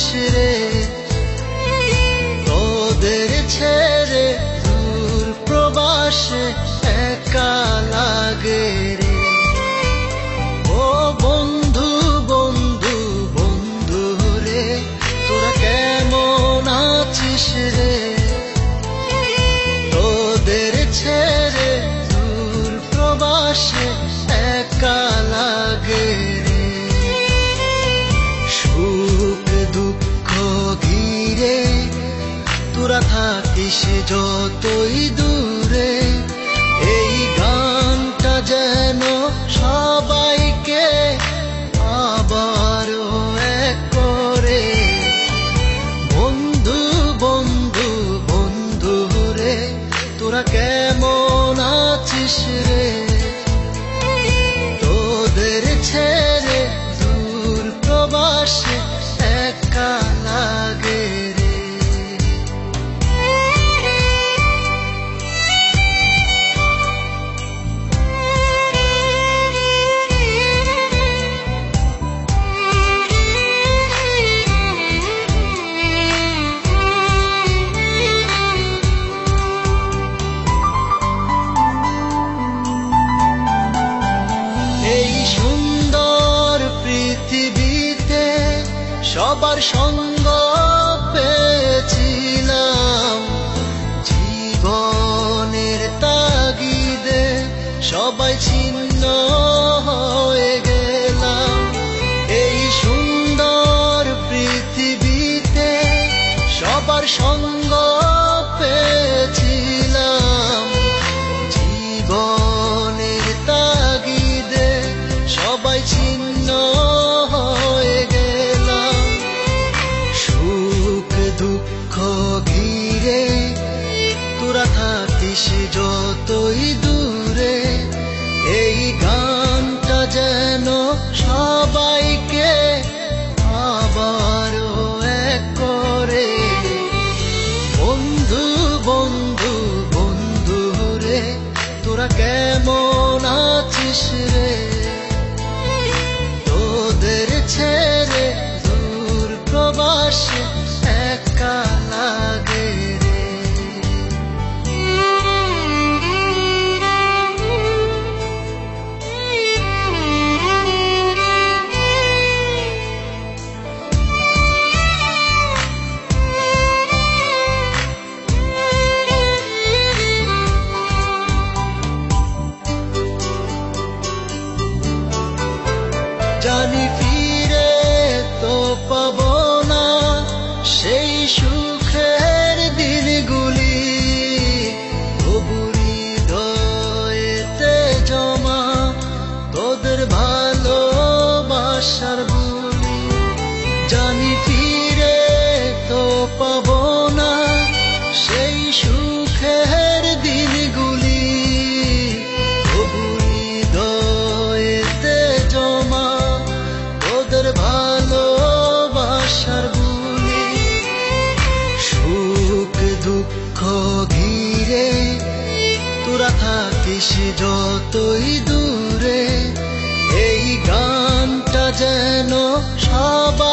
আছিস রে, তোদের ছেড়ে দূর প্রবাসে একা লাগে রে। ও বন্ধু বন্ধু বন্ধু রে, তোরা কেমন আছিস রে, তোদের ছেড়ে দূর প্রবাসে একা লাগে রে। সুখ দুঃখ ঘিরে তোরা থাকিস যতই দূরে, এই গানটা যেন সবাইকে আবারও এক করে। বন্ধু বন্ধু বন্ধু রে, তোরা কেমন আছিস রে, তোদের ছেড়ে দূর প্রবাসে একা লাগে রে। এই সুন্দর পৃথিবীতে সবার সঙ্গ পেয়েছিলাম, জীবনের তাগিদে সবাই ছিন্ন হয়ে গেলাম। এই সুন্দর পৃথিবীতে সবার সঙ্গ পেয়েছিলাম, জীবনের তাগিদে সবাই ছিন্ন হয়ে গেলাম। সুখ দুঃখ ঘিরে তোরা থাকিস যতই দূরে, এই গানটা যেন সবাইকে আবারও এক করে। বন্ধু বন্ধু বন্ধু রে, তোরা কেমন আছিস রে, তোদের ছেড়ে দূর প্রবাসে একা লাগে রে। জানি ফিরে তো পাবো না সেই সুখের দিনগুলি, তবু হৃদয়েতে জমা তোদের ভালোবাসার বুলি। জানি ফিরে তো পাবো না সেই সুখের দিনগুলি, তবু হৃদয়েতে জমা তোদের ভালোবাসার বুলি। সুখ দুঃখ ঘিরে তোরা থাকিস যতই দূরে, এই গানটা যেন সবাই